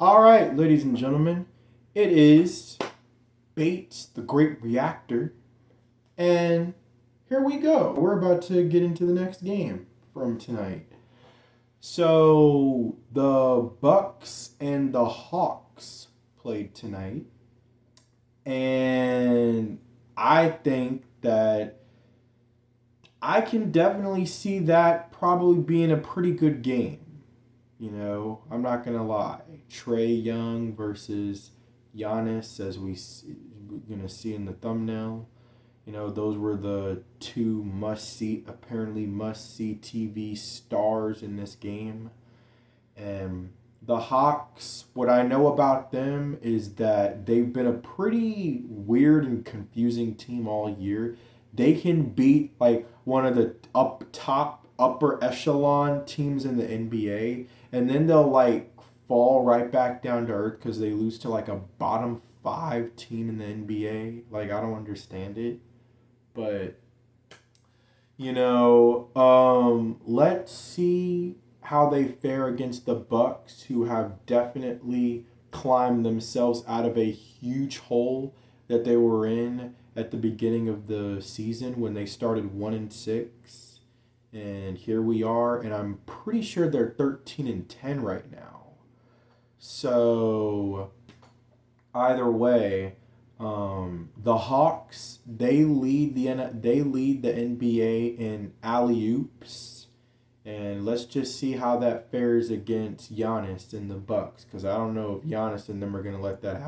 All right, ladies and gentlemen, it is Bates, the Great Reactor, and here we go. We're about to get into the next game from tonight. So the Bucks and the Hawks played tonight, and I think that I can definitely see that probably being a pretty good game. You know, I'm not going to lie. Trae Young versus Giannis, as we're going to see in the thumbnail. You know, those were the two apparently must-see TV stars in this game. And the Hawks, what I know about them is that they've been a pretty weird and confusing team all year. They can beat, like, one of the upper echelon teams in the NBA, and then they'll like fall right back down to earth because they lose to like a bottom 5 team in the NBA. Like, I don't understand it, but let's see how they fare against the Bucks, who have definitely climbed themselves out of a huge hole that they were in at the beginning of the season when they started 1-6. And here we are, and I'm pretty sure they're 13-10 right now. So either way, the Hawks, they lead the NBA in alley-oops, and let's just see how that fares against Giannis and the Bucks, because I don't know if Giannis and them are gonna let that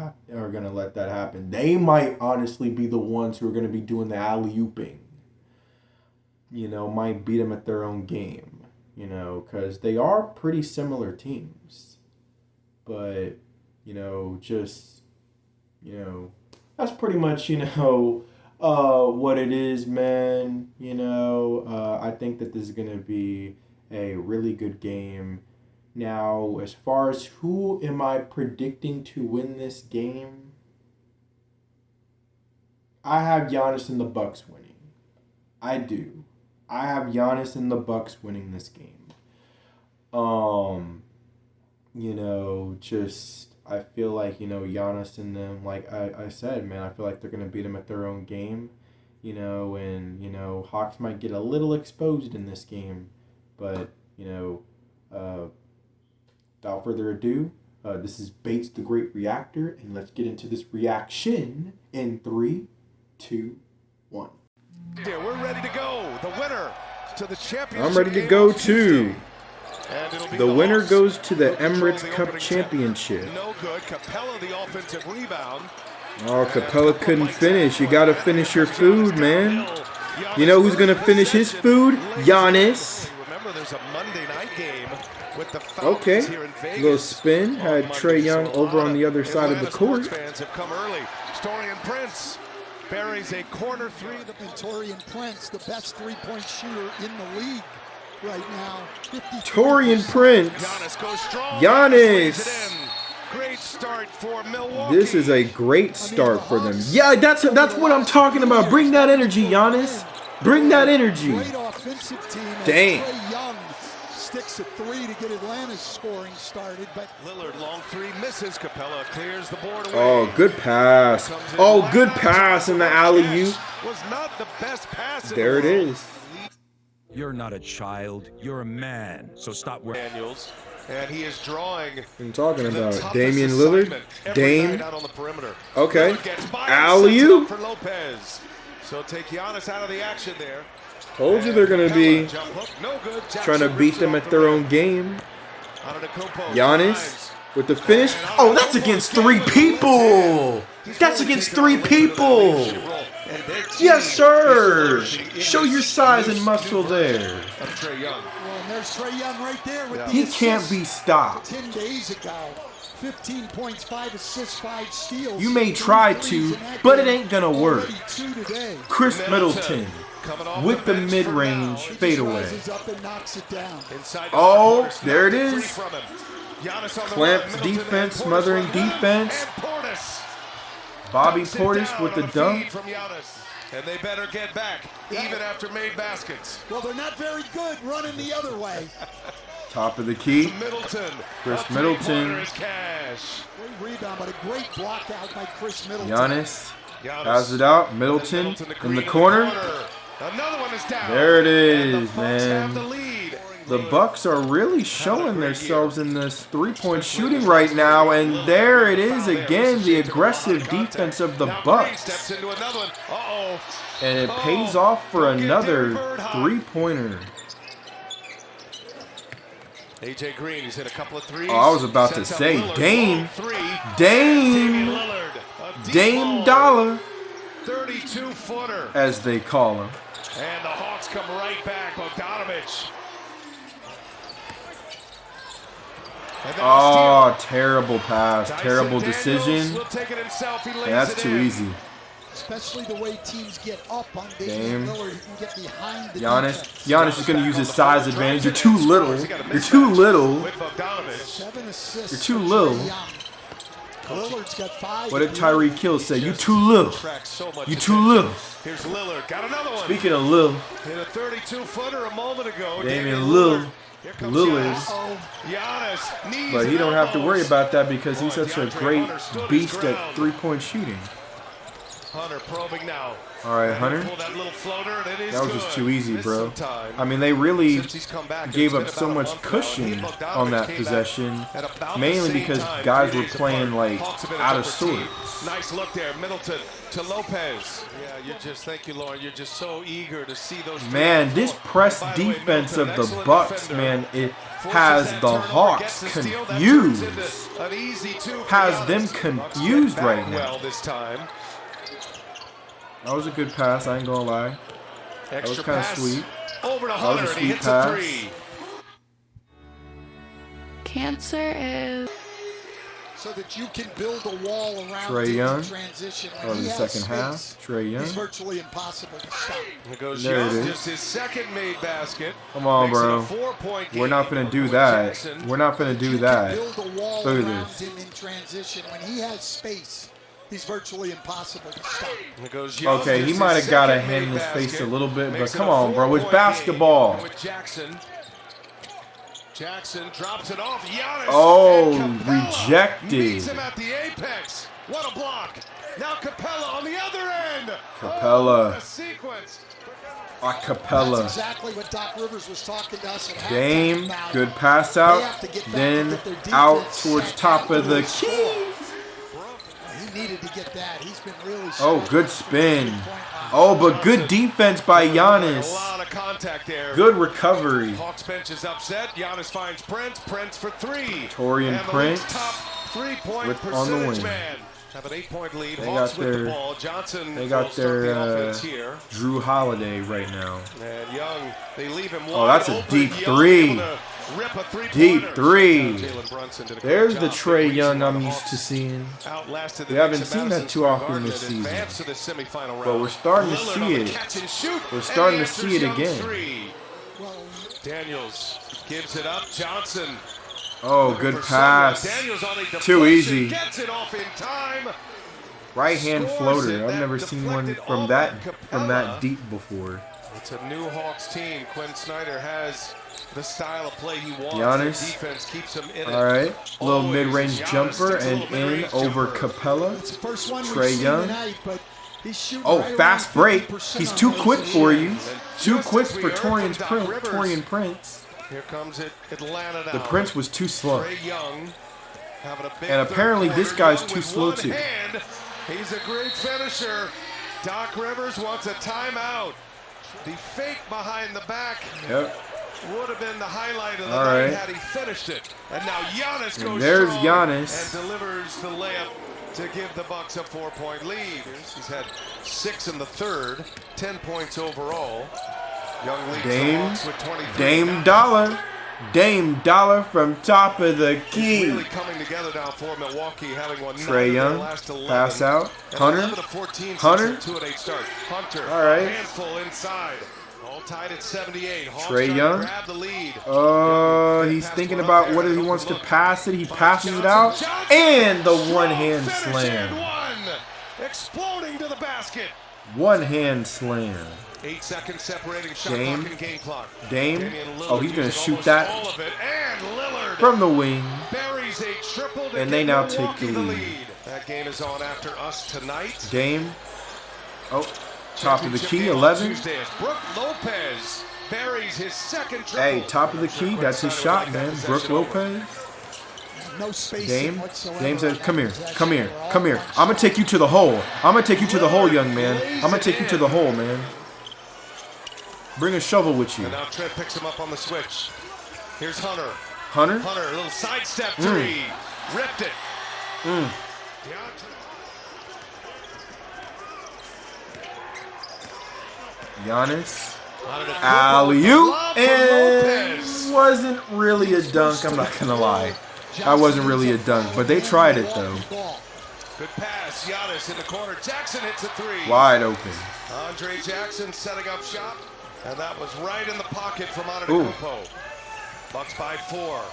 happen. They might honestly be the ones who are gonna be doing the alley-ooping. Might beat them at their own game, because they are pretty similar teams. But, that's pretty much, what it is, man. I think that this is going to be a really good game. Now, as far as who am I predicting to win this game, I have Giannis and the Bucks winning. I do. I have Giannis and the Bucks winning this game. I feel like, Giannis and them, like I said, man, I feel like they're going to beat them at their own game, and, Hawks might get a little exposed in this game. But, without further ado, this is Bates, the Great Reactor, and let's get into this reaction in 3, 2, 1. Yeah, we're ready to go. The winner to the championship. I'm ready to go too. The winner goes to the EMIRATES Cup Championship. No good. Capella, the offensive rebound. Oh, Capella couldn't finish. You gotta finish your food, man. You know who's gonna finish his food? Giannis. Remember, there's a Monday night game with the Okay. here in Vegas. Little spin. Had Trae Young over on the other side of the court. Fans have come early. Storian Prince buries a corner three. And Taurean Prince, the best three-point shooter in the league right now. Taurean Prince. Giannis goes strong. Giannis. Great start for Milwaukee. This is a great start for them. Yeah, that's what I'm talking about. Bring that energy, Giannis. Bring that energy. Great offensive team. Dang. Trae Young sticks at 3 to get Atlanta's scoring started, but Lillard, long 3, misses. Capella clears the board away. Oh, good pass. Oh, good pass in the alley-oop. Was not the best pass. There it is. You're not a child, you're a man. So stop wearing Daniels, and he is drawing. I'm talking the about toughest Damian Lillard. assignment every Dame. night out on the perimeter. Okay. Lillard gets by and Alley-oop. sets it up for Lopez. So take Giannis out of the action there. Told you they're gonna be Jump hook, no good. trying to Jackson beat rips them it at off their the own rim. game. Antetokounmpo Giannis drives. with the finish. Oh, that's against 3 people. That's against 3 people. Yes, sir. Show your size and muscle there. Of Trae Young. well, and there's Trae Young right there with the He assist. can't be stopped. 10 days ago, 15 points, 5 assists, 5 steals. You may 3 try threes to, in that but it game. ain't gonna work. Already 2 today. Chris Middleton Coming off with the bench for mid-range now. fadeaway. Rises up and knocks it down. Inside Oh, the corner, there it snapped is. free from him. Giannis on the Clamps run, Middleton defense, and Portis smothering run down, defense. and Portis Bobby knocks it Portis down with the on a dunk. feed from Giannis. And they better get back, even after made baskets. Well, they're not very good running the other way. Top of the key. Middleton. Chris Middleton. Is cash. Great rebound, but a great block out by Chris Middleton. Giannis has it out. Middleton in the corner. Another one is down. There it And is, the Bucks have the man. lead. The Bucks are really showing themselves in this three-point shooting right now, and there it is again, the aggressive defense of the Bucks. Steps into another one. Uh-oh. And it pays off for another three-pointer. AJ Green, he's hit a couple of threes. Oh, I was about to Sets up say, Lillard. Dame. Damian Dame. Lillard. A deep Dame ball. Dollar, 32-footer. as they call him. And the Hawks come right back. Bogdanovich. And then Oh, a steal. terrible pass, Dyson terrible Daniels decision. will take it himself. He lays That's it too in. easy. Especially the way teams get up on Dame. Damian Lillard. He can get behind the Giannis. defense. Giannis is going to use his size advantage. You're too little. You're too little. With Bogdanovich. 7 assists. You're too for little. Trae Young. Lillard's got 5. What did Tyreek Hill say? You too little. Tracks so much You too attention. little. Here's Lillard. Got another one. Speaking of little, Hit a 32-footer a moment ago. Damian Lillard. Here comes Lillard. Giannis. Giannis. Knees But he and don't have to worry elbows. about that because he's such a DeAndre great Hunter stood his beast at ground. three-point shooting. Hunter probing now. All right, And he Hunter. pulled that little floater, and it is That was just good. too easy, Missed bro. some time. I mean, they really Since he's come back, gave it's up been so about a much month now. cushion He, Bogdanovich, on that came possession, back at about the mainly same because time, guys 3 were days playing apart. like Hawks have been a out of tougher team. sorts. Nice look there, Middleton to Lopez. Yeah, thank you, Lauren. You're just so eager to see those. Man, this press By the way, defense Middleton, of the excellent Bucks, defender. man, it Forces has that the turnover, Hawks gets the steal, that turns into confused. an easy 2 for Has Giannis. them Bucks get confused back right now. well this time. That was a good pass, I ain't gonna lie. That was Extra kind of pass sweet. over to was a Hunter, and he sweet hits pass. a 3. Cancer is So that you can build a wall around Trae him in Young. transition. Oh, When he the has second space, half. Trae Young. He's virtually impossible to stop. There goes There it Young, is. just his second made basket. Come on, Makes it a bro. 4-point game. We're not gonna do with that. Jackson. We're not gonna You do can that. build a wall Look at around this. him in transition. When he has space, he's virtually impossible to stop. There goes Young, Okay, he just might his have got a second hand in made his face a basket. little bit, but Makes it come a on, bro. It's 4-point basketball. game with Jackson. Jackson drops it off. Giannis. Oh, and Capella rejected. meets him at the apex. What a block. Now Capella on the other end. Capella. Oh, a sequence. Acapella. That's exactly what Doc Rivers was talking to us at halftime Dame, about. good pass They out. have to get back to Then get their out defense towards set top of the and key. He needed to get that. He's been really Oh, strong. good spin. Oh, but good defense by A Giannis. lot of contact there. Good recovery. Hawks bench is upset. Giannis finds Prince. Prince for 3. Torian And the Prince league's top 3-point with- on the percentage wing. man. Have an 8-point lead. They Hawks got with their- the ball. Johnson They will got start their the offense here. Drew Holiday right now. And Young, they leave him Oh, wide that's a open. deep Young three. able to rip a three-pointer. Deep three. Jalen Brunson did a great There's the job. Trae Big Young reason I'm why the used to Hawks seeing. outlasted the We haven't Knicks seen and that Madison too often Square this Garden and season. advanced to the semifinal round. But we're starting to Lillard see on the it. catch and shoot, We're and starting he to see answers it Young's again. 3. Well, Daniels gives it up. Johnson. Oh, looking good for someone. pass. Daniels on a Too deflection, easy. Gets it off in time. Right hand Scores floater. it. I've That never seen one deflected from over that Capella. deep before. It's a new Hawks team. Quinn Snyder has the style of play he wants. Giannis. The defense keeps him in it. All right, little Always. mid-range Giannis jumper sticks a and little in mid-range over jumper. Capella. it's the first one Trae we've seen Young. tonight, but he's shooting Oh, right fast around break. 50% He's on too those quick for you. And Too just quick as we for heard from Doc Rivers, Torian Prince. Here comes it, Atlanta now. The Prince was too slow. Trae Young having a big And apparently third this quarter. guy's Young too with slow one too. hand. He's a great finisher. Doc Rivers wants a timeout. The fake behind the back Yep. would have been the highlight of the All night right. had he finished it. And now Giannis goes there's strong Giannis. and delivers the layup to give the Bucks a 4-point lead. He's had 6 in the third, 10 points overall. Young leads the Dame, Hawks with 23. Dame Dollar. Dame Dollar from top of the It's key. really coming together now for Milwaukee, having won 9 Trae of their Young, last 11. pass out. And Hunter, 11 of 14 Hunter. since a 2-8 start. Hunter, All right. a handful inside. All tied at 78. Hawks Trae trying to Young. grab the lead. He's Pass thinking one about up there. whether he Don't wants to look. pass it. He passes it Johnson. out. Johnson. And the Strong one-hand finish slam. and one. Exploding to the basket. One hand slam. 8 seconds separating shot Dame. clock and game clock. Dame. Damian Lillard Oh, he's going to using shoot that all of it. And Lillard from the wing. buries a triple to And give they now Milwaukee take the the lead. lead. That game is on after us tonight. Dame. Oh, top of the Championship key, game on 11. Tuesday as Brook Lopez buries his second triple. Hey, top of the key. That's his shot, man. Brook Lopez. No space Dame. whatsoever. Dame says, come here. Come here. Come here. I'm going to take you to the hole. I'm going to take you to the hole, young man. I'm going to take you to the hole, man. Bring a shovel with you. And now Trent picks him up on the switch. Here's Hunter. Hunter? Hunter, a little sidestep three. Ripped it. Giannis. DeAndre. Alley-oop. And Lopez. wasn't really a dunk. I'm not going to lie. That wasn't really a dunk, but they tried it, though. Good pass. Giannis in the corner. Jackson hits a three. Wide open. Andre Jackson setting up shop. And that was right in the pocket from Antetokounmpo. Bucks by 4. All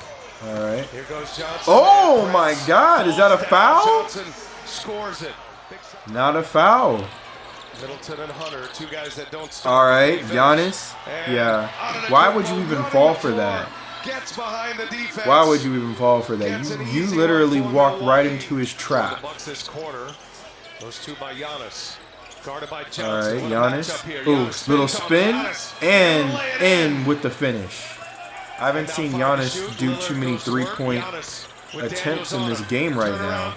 right. Here goes Johnson. Oh, my God. Is that a foul? Johnson scores it. Not a foul. Middleton and Hunter, two guys that don't start. All right. Giannis. Yeah. Why would you even fall for that? Gets behind the defense. Why would you even fall for that? You literally walked right into his trap. The Bucks this quarter. Those two by Giannis. Guarded by Johnson. All right, What a Giannis. matchup here. Ooh, Giannis little spins on spin Giannis. and Lay it in with the finish. I haven't seen Giannis do too many three-point attempts in this game right now.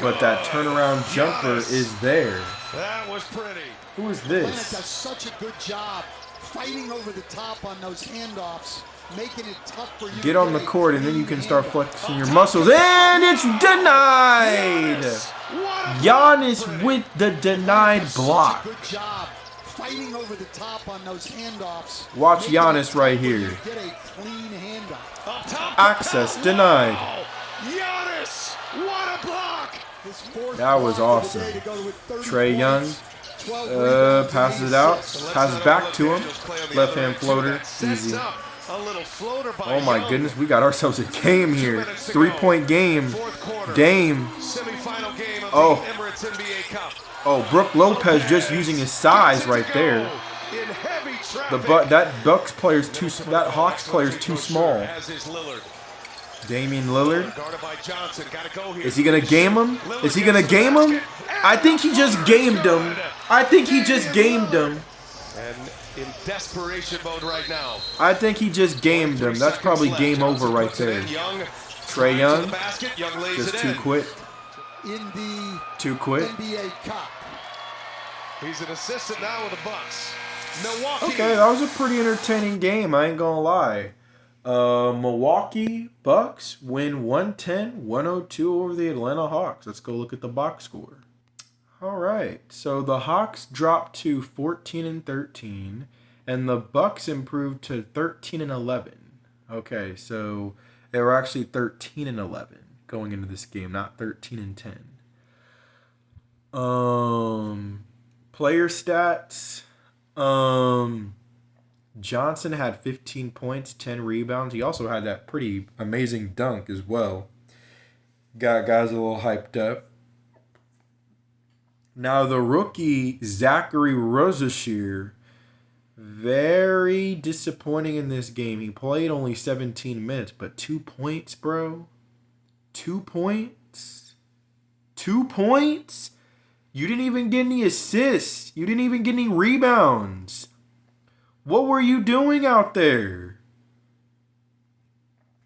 But that turnaround jumper is there. That was pretty. Who is Atlanta this? does such a good job fighting over the top on those handoffs, making it tough for you. Get on the court and then you can start flexing your muscles. And it's denied! Giannis with the denied block. Good job fighting over the top on those handoffs. Watch Giannis right here. Get a clean handoff. Access denied. Giannis, what a block! His fourth That was block of the awesome. day to go with 30 Trae Young points, 12 rebounds, passes and it out. assists. Passes back to him. Left hand floater. Easy. A little floater by Oh my Young. goodness, we got ourselves a game here. 3-point game. Fourth quarter. Dame. Semifinal game of Oh. the Emirates NBA Cup. Oh, Brook Lopez just using his size right there. In heavy The traffic. that Bucks player's too. That Hawks player's too small. As is Lillard. Damian Lillard. Guarded by Johnson. Gotta go here. Is he gonna game him? Is he gonna game him? I think he just gamed him. I think he just gamed him. And in desperation mode right now. I think he just gamed him. That's probably game over right there. Trae Young. Just too quick. In the Too quick. NBA Cup. He's an assistant now with the Bucks. Milwaukee. Okay, that was a pretty entertaining game. I ain't gonna lie. Milwaukee Bucks win 110-102 over the Atlanta Hawks. Let's go look at the box score. All right, so the Hawks dropped to 14-13, and the Bucks improved to 13-11. Okay, so they were actually 13-11 going into this game, not 13-10. Player stats. Johnson had 15 points, 10 rebounds. He also had that pretty amazing dunk as well. Got guys a little hyped up. Now the rookie, Zachary Rozashear, very disappointing in this game. He played only 17 minutes, but 2 points, bro. 2 points? 2 points? You didn't even get any assists. You didn't even get any rebounds. What were you doing out there?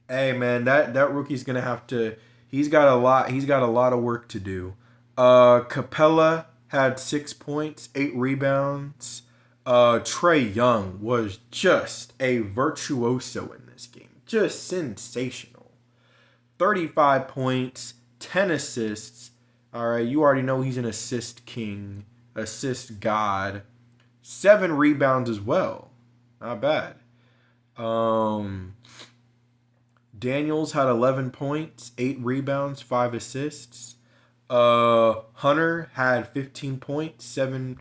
Hey man, that rookie's gonna have to. He's got a lot of work to do. Capella had 6 points, 8 rebounds. Trae Young was just a virtuoso in this game. Just sensational. 35 points, 10 assists. All right, you already know he's an assist king, assist god. 7 rebounds as well. Not bad. Daniels had 11 points, 8 rebounds, 5 assists. Hunter had 15 points, 7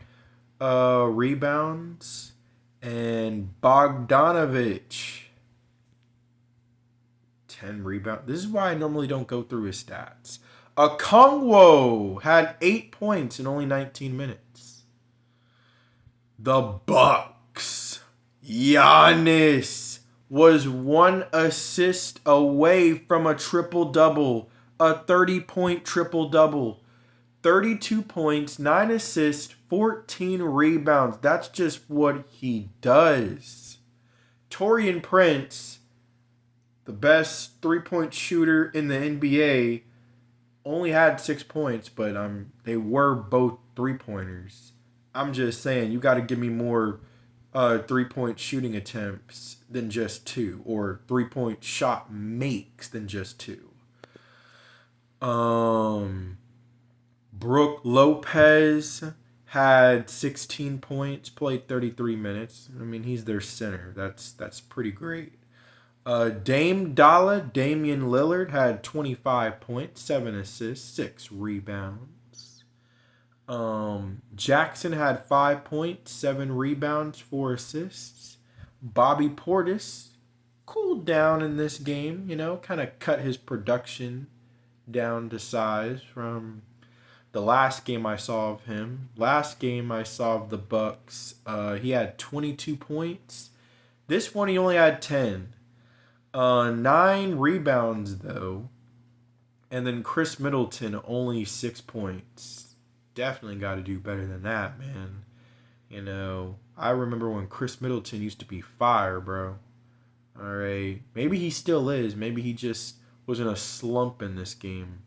rebounds. And Bogdanovich, 10 rebounds. This is why I normally don't go through his stats. Okongwu had 8 points in only 19 minutes. The Bucks. Giannis was 1 assist away from a triple-double, a 30-point triple-double. 32 points, 9 assists, 14 rebounds. That's just what he does. Taurean Prince, the best three-point shooter in the NBA, only had 6 points, but they were both three-pointers. I'm just saying, you got to give me more three-point shooting attempts than just 2, or three-point shot makes than just 2. Brook Lopez had 16 points, played 33 minutes. I mean, he's their center. That's pretty great. Damian Lillard had 25 points, 7 assists, 6 rebounds. Jackson had 5 points, 7 rebounds, 4 assists. Bobby Portis cooled down in this game, kind of cut his production down to size from the last game I saw of him. Last game I saw of the Bucks, he had 22 points. This one he only had 10. 9 rebounds though. And then Chris Middleton only 6 points. Definitely got to do better than that, man. I remember when Chris Middleton used to be fire, bro. All right. Maybe he still is. Maybe he just was in a slump in this game.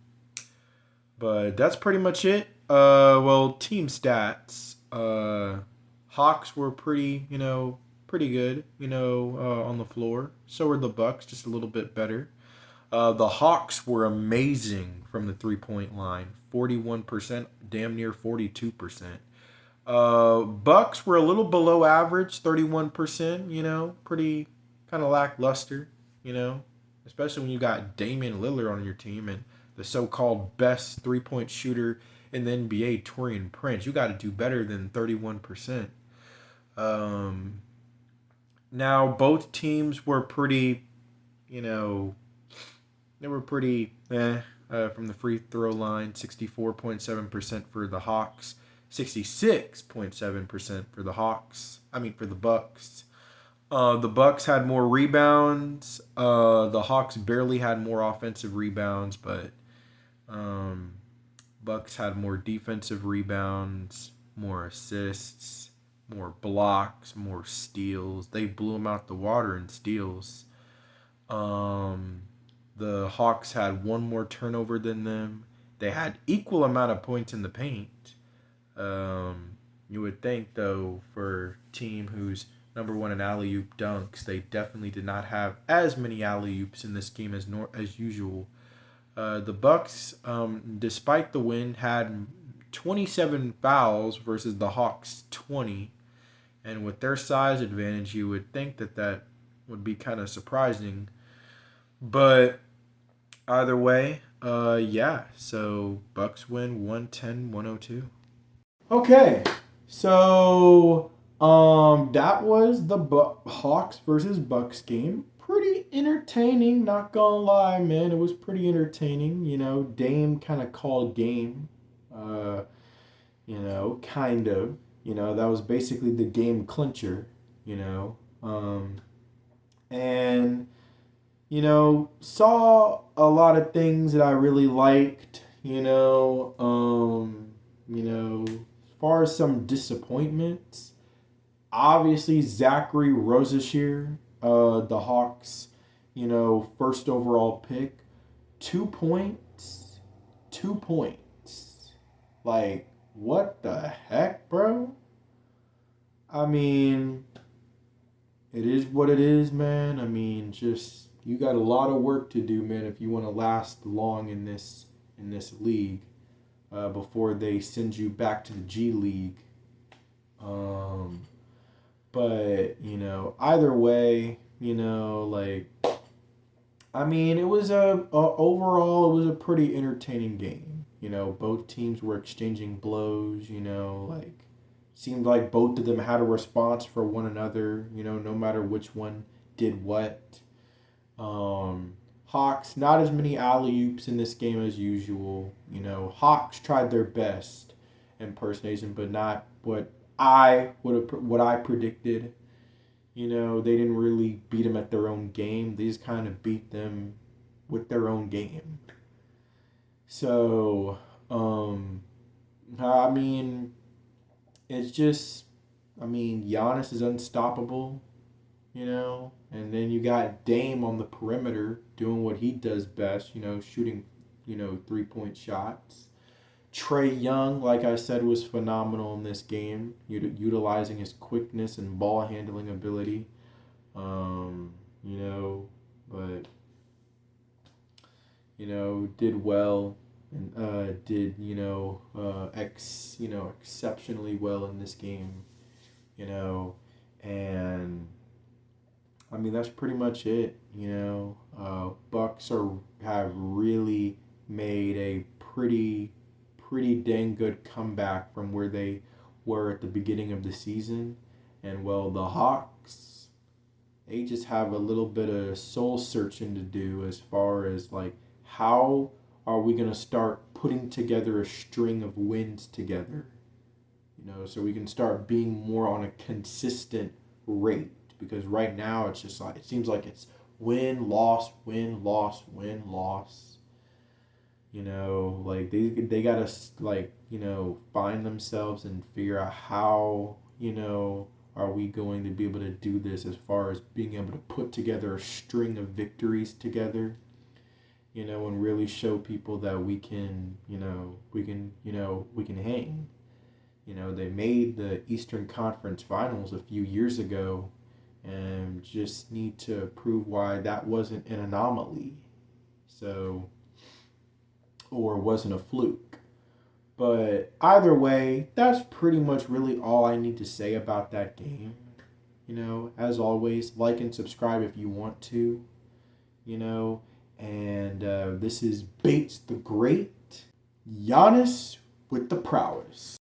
But that's pretty much it. Team stats. Hawks were pretty good, on the floor. So were the Bucks, just a little bit better. The Hawks were amazing from the three-point line. 41%, damn near 42%. Bucks were a little below average, 31%, pretty kind of lackluster, especially when you got Damian Lillard on your team and the so-called best three-point shooter in the NBA, Taurean Prince. You got to do better than 31%. Now, both teams were pretty, they were pretty from the free throw line. 64.7% for the Hawks. 66.7% for the for the Bucks. The Bucks had more rebounds. The Hawks barely had more offensive rebounds, but Bucks had more defensive rebounds, more assists, more blocks, more steals. They blew them out the water in steals. The Hawks had 1 more turnover than them. They had equal amount of points in the paint. You would think, though, for a team who's number 1 in alley-oop dunks, they definitely did not have as many alley-oops in this game as usual. The Bucks, despite the win, had 27 fouls versus the Hawks 20. And with their size advantage, you would think that would be kind of surprising. But either way, so Bucks win 110-102. Okay, so that was the Hawks versus Bucks game. Pretty entertaining, not gonna lie, man. It was pretty entertaining. Dame kind of called game. Kind of. That was basically the game clincher. And saw a lot of things that I really liked. As far as some disappointments, obviously Zachary Rozashier, the Hawks, first overall pick, 2 points. 2 points. Like, what the heck, bro? I mean, it is what it is, man. I mean, just, you got a lot of work to do, man, if you want to last long in this league before they send you back to the G League. But, either way, it was overall, it was a pretty entertaining game. Both teams were exchanging blows, seemed like both of them had a response for one another, no matter which one did what. Hawks, not as many alley-oops in this game as usual. Hawks tried their best impersonation, but not what what I predicted. You know, they didn't really beat them at their own game. They just kind of beat them with their own game. So, I mean, it's just, I mean, Giannis is unstoppable, you know, and then you got Dame on the perimeter doing what he does best, you know, shooting, 3-point shots. Trae Young, like I said, was phenomenal in this game, utilizing his quickness and ball handling ability. You know, but did well and did exceptionally well in this game. You know, and I mean that's pretty much it. Bucks have really made a pretty dang good comeback from where they were at the beginning of the season. And well, the Hawks, they just have a little bit of soul searching to do as far as like how are we going to start putting together a string of wins together, so we can start being more on a consistent rate, because right now it's just like it seems like it's win loss win loss win loss. Like they gotta find themselves and figure out how are we going to be able to do this as far as being able to put together a string of victories together, and really show people that we can hang. They made the Eastern Conference Finals a few years ago and just need to prove why that wasn't an anomaly. So, or wasn't a fluke. But either way, that's pretty much really all I need to say about that game. As always, like and subscribe if you want to. And this is Bates the Great, Giannis with the prowess.